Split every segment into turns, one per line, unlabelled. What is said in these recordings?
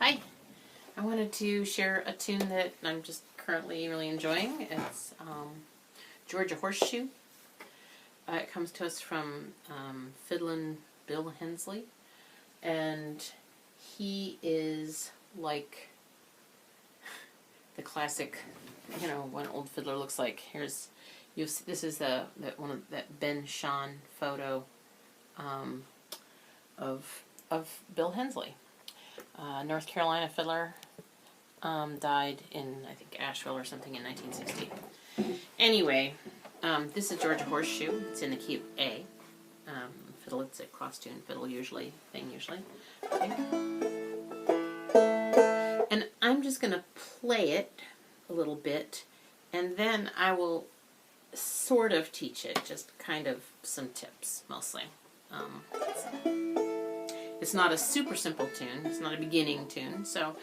Hi. I wanted to share a tune that I'm just currently really enjoying. It's Georgia Horseshoe. It comes to us from Fiddlin' Bill Hensley, and he is like the classic, what an old fiddler looks like. This is that Ben Shahn photo of Bill Hensley. North Carolina fiddler, died in, I think, Asheville or something in 1960. Anyway, this is Georgia Horseshoe. It's in the key of A. Fiddle, it's a cross tune fiddle usually, I think. And I'm just going to play it a little bit, and then I will sort of teach it, just kind of some tips, mostly. It's not a super simple tune. It's not a beginning tune, so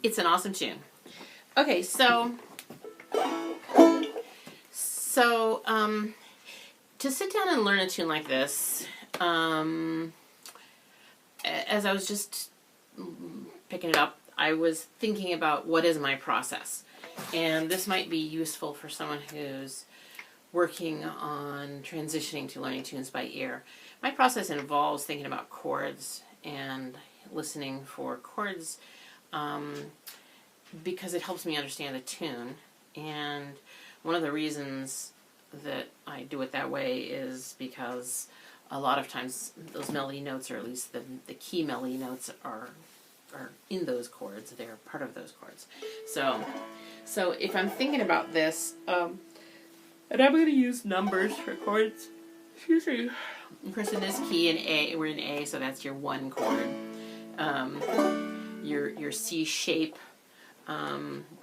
it's an awesome tune. Okay, so to sit down and learn a tune like this, as I was just picking it up, I was thinking about what is my process. And this might be useful for someone who's working on transitioning to learning tunes by ear. My process involves thinking about chords and listening for chords, because it helps me understand the tune. And one of the reasons that I do it that way is because a lot of times those melody notes, or at least the key melody notes, are in those chords. They're part of those chords. So if I'm thinking about this, and I'm going to use numbers for chords. Excuse me. Of course, in this key, in A, we're in A, so that's your 1 chord. Your C shape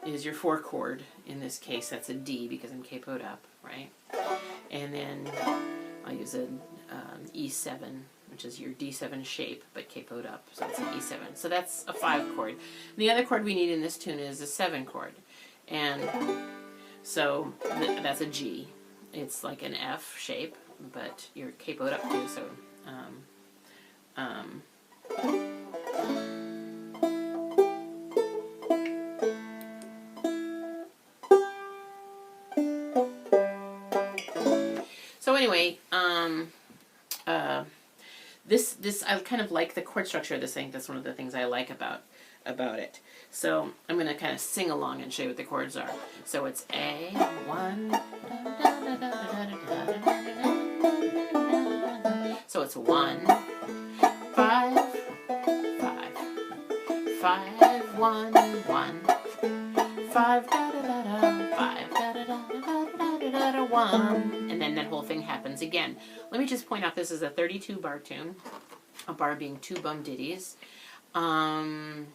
is your 4 chord. In this case, that's a D because I'm capoed up, right? And then I'll use an E7, which is your D7 shape, but capoed up, so it's an E7. So that's a 5 chord. And the other chord we need in this tune is a 7 chord. And so that's a G. It's like an F shape, but you're capoed up too, so anyway, this I kind of like the chord structure of this thing. That's one of the things I like about it. So I'm going to kind of sing along and show you what the chords are. So it's A1. So it's 1, 5, 5, 5, 1, 1, 5, da da da da, 5, da da da da da da da da, 1. And then that whole thing happens again. Let me just point out this is a 32 bar tune, a bar being 2 bum ditties. And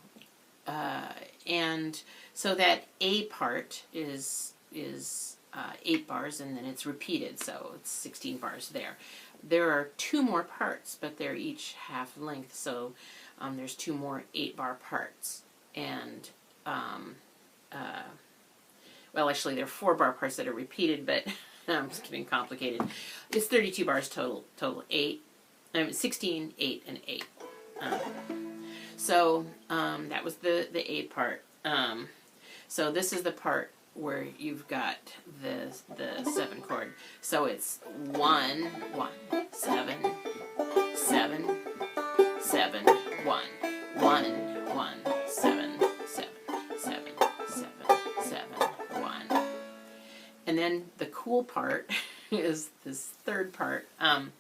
so that A part is 8 bars, and then it's repeated, so it's 16 bars there. There are 2 more parts, but they're each half length, so there's 2 more 8-bar parts. And, well, actually, there are 4-bar parts that are repeated, but I'm just getting complicated. It's 32 bars total, 16, 8, and 8. So that was the 8 part. So this is the part where you've got the 7 chord. So it's 1, 1, 7, 7, 7, 1, 1, 1, 7, 7, 7, 7, 7, 1. And then the cool part is this 3rd part. Then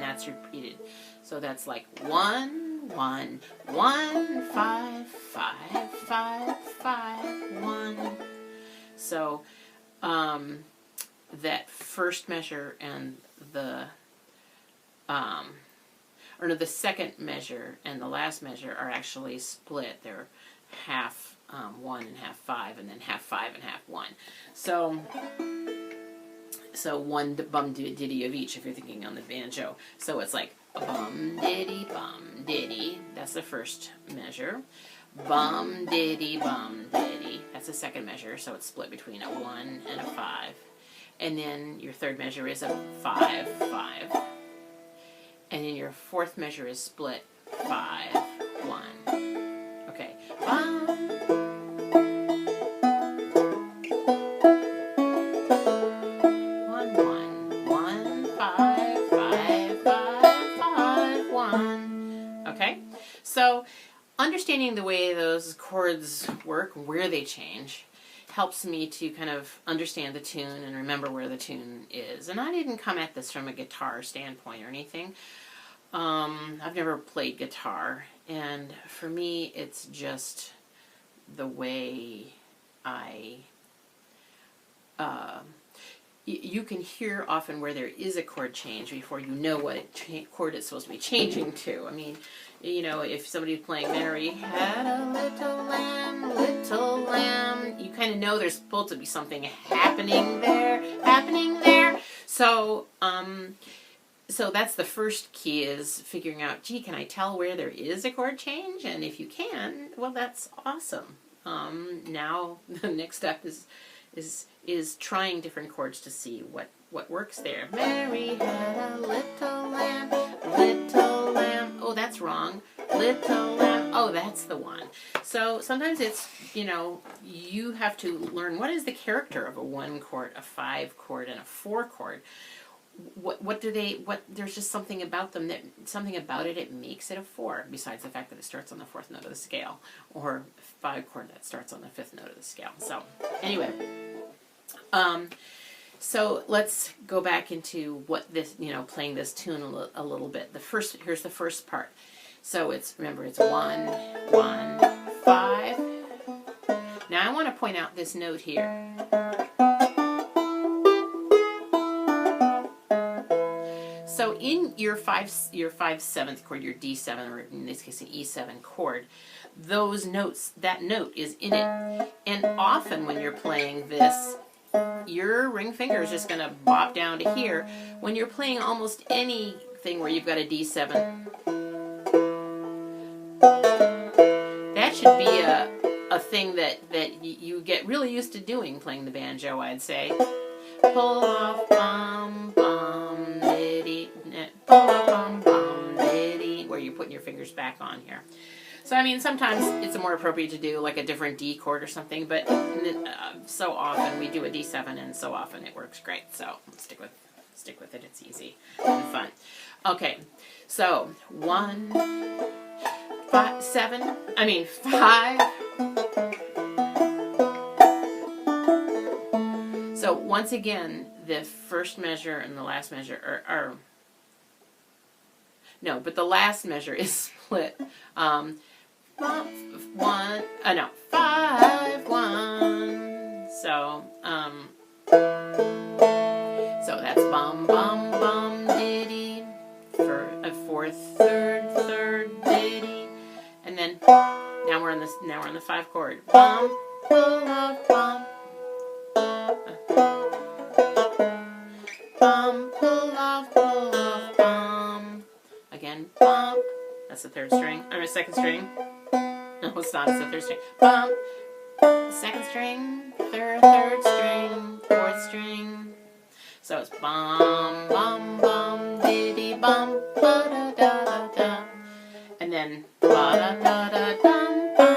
that's repeated. So that's like 1, 1, 1, 5, 5, 5, 5, 1. So that first measure and the the second measure and the last measure are actually split. They're half 1 and half 5, and then half 5 and half 1. So 1 bum ditty of each if you're thinking on the banjo. So it's like bum ditty, that's the first measure. Bum ditty, that's the second measure, so it's split between a 1 and a 5. And then your third measure is a 5, 5. And then your fourth measure is split 5, 1. Okay. Bum. 1, 1, 1, 5, 5, 5, 5, 1. Okay? So understanding the way those chords work, where they change, helps me to kind of understand the tune and remember where the tune is. And I didn't come at this from a guitar standpoint or anything. I've never played guitar, and for me it's just the way you can hear often where there is a chord change before you know what chord it's supposed to be changing to. I mean, you know, if somebody's playing Mary Had a Little Lamb, you kind of know there's supposed to be something happening there. So, so that's the first key, is figuring out, gee, can I tell where there is a chord change? And if you can, well, that's awesome. Now the next step is trying different chords to see what works there. Mary had a little lamb, oh, that's wrong. Little lamb, oh, that's the one. So sometimes it's, you know, you have to learn what is the character of a 1 chord, a 5 chord, and a 4 chord. There's just something about them it makes it a 4, besides the fact that it starts on the 4th note of the scale, or 5 chord that starts on the 5th note of the scale. So anyway, so let's go back into what this, you know, playing this tune a little bit. Here's the first part. So remember it's 1, 1, 5. Now I want to point out this note here. So in your 5/7 chord, your D7, or in this case an E7 chord, that note is in it. And often when you're playing this, your ring finger is just going to bop down to here. When you're playing almost anything where you've got a D7, that should be a thing that you get really used to doing playing the banjo, I'd say. Pull off, bum, bum, diddy, pull off, bum, bum, diddy, where you're putting your fingers back on here. So, I mean, sometimes it's more appropriate to do like a different D chord or something, but so often we do a D7, and so often it works great. So, stick with it. It's easy and fun. Okay, so 1, 5, 7. I mean 5. So once again, the first measure and the last measure are No, but the last measure is split. 1, no, 5, 1. So that's bum, bum, bum, diddy, for a fourth, third, diddy, and then now we're on the 5 chord. Bum, pull off, bum, bum, pull off, bum. Again, bum. That's the third string. Or second string. No, it's not. It's the third string. Bum. Second string, third string, fourth string. So it's bum, bum, bum, diddy, bum, ba da da da da, and then ba da da da dum, bum.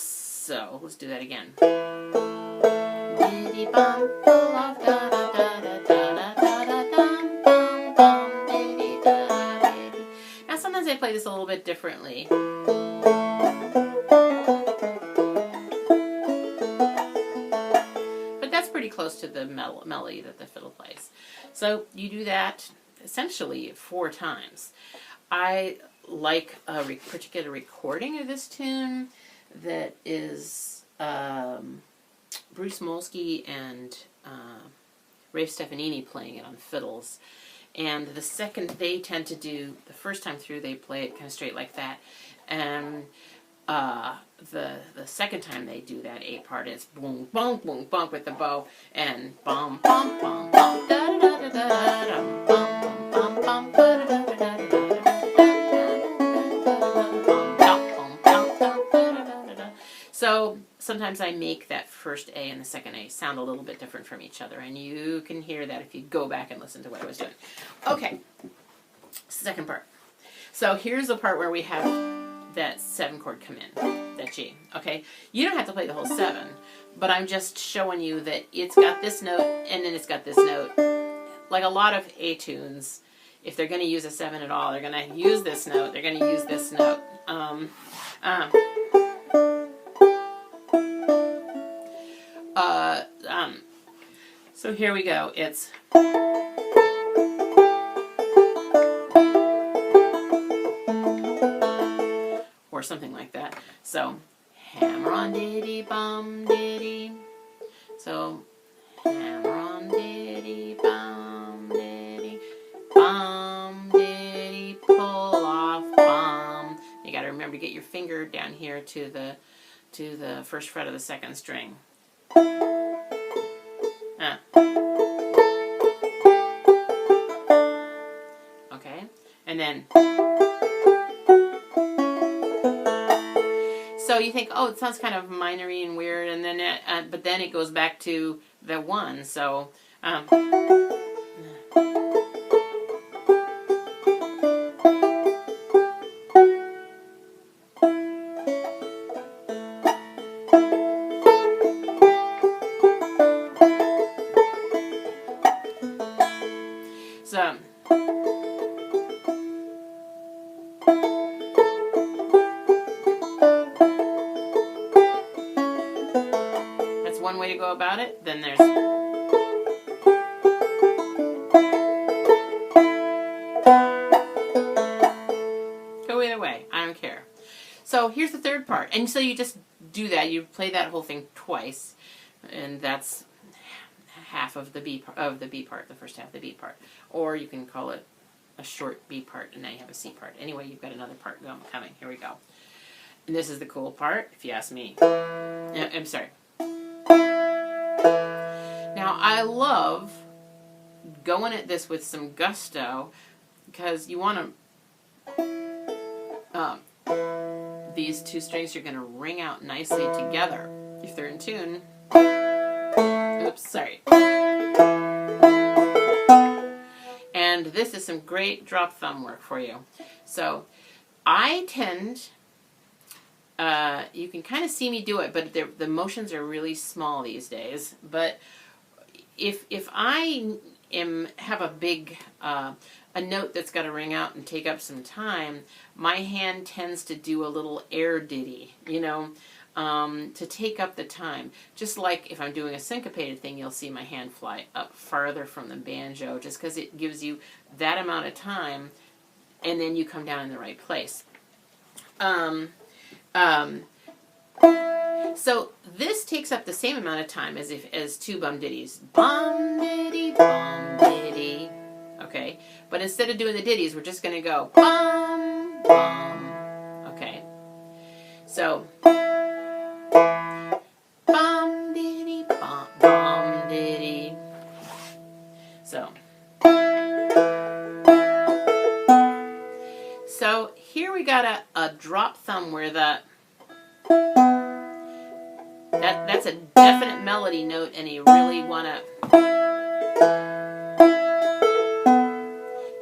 So let's do that again. Diddy bum, pull off, da da da da da da da dum, bum, bum, diddy da da diddy. Now sometimes I play this a little bit differently. But that's pretty close to the melody that the fiddle plays. So you do that essentially 4 times. I like a particular recording of this tune that is Bruce Molsky and Ray Stefanini playing it on fiddles. And the second, they tend to do, the first time through they play it kind of straight like that. And the second time they do that A part, it's boom, boom, boom, bump with the bow, and bum, bum, bum, bum, da da da da da, dum, bum, bum, bum, bum, da da da da da. So sometimes I make that first A and the second A sound a little bit different from each other, and you can hear that if you go back and listen to what I was doing. Okay, second part. So here's the part where we have that 7 chord come in, that G. Okay, you don't have to play the whole 7, but I'm just showing you that it's got this note and then it's got this note. Like a lot of A tunes, if they're going to use a 7 at all, they're going to use this note. They're going to use this note. So here we go. It's or something like that. So hammer on diddy bum diddy. So hammer on diddy bum diddy pull off bum. You got to remember to get your finger down here to the first fret of the second string. Okay, and then so you think, oh, it sounds kind of minor-y and weird, and then but then it goes back to the 1. So that's one way to go about it. Then there's go either way. I don't care. So here's the third part, and so you just do that. You play that whole thing twice, and that's half of the B part, the first half of the B part, or you can call it a short B part, and now you have a C part. Anyway, you've got another part coming. Here we go. And this is the cool part, if you ask me. I'm sorry. Now, I love going at this with some gusto, because you want to, these 2 strings are going to ring out nicely together if they're in tune. Oops, sorry. And this is some great drop thumb work for you. So I tend, you can kind of see me do it, but the motions are really small these days. But if I have a big, a note that's got to ring out and take up some time, my hand tends to do a little air ditty, you know. to take up the time. Just like if I'm doing a syncopated thing, you'll see my hand fly up farther from the banjo, just because it gives you that amount of time, and then you come down in the right place. So this takes up the same amount of time as two bum ditties. Bum diddy, bum diddy. Okay, but instead of doing the ditties, we're just going to go bum, bum. Okay, so bum diddy, bum, bum diddy. So here we got a drop thumb where that's a definite melody note, and you really want to.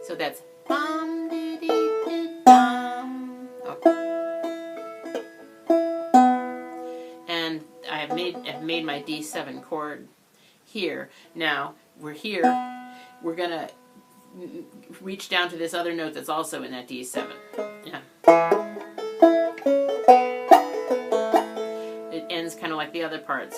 So that's bum diddy did dum. Okay. And I've made my D7 chord here. Now we're here. We're gonna reach down to this other note that's also in that D7. Yeah. It ends kind of like the other parts.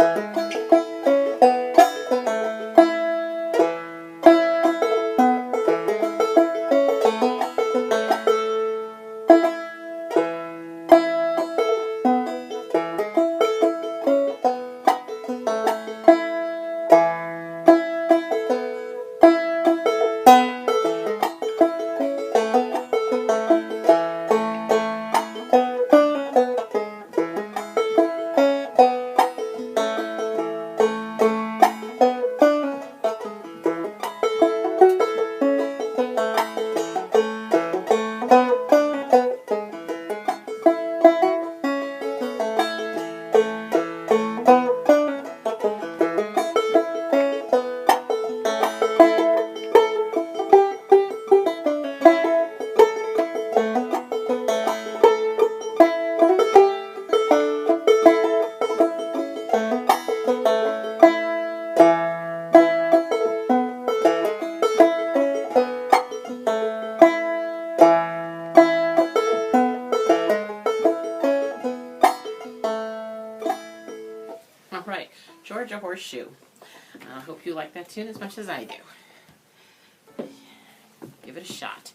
Alright, Georgia Horseshoe. I hope you like that tune as much as I do. Give it a shot.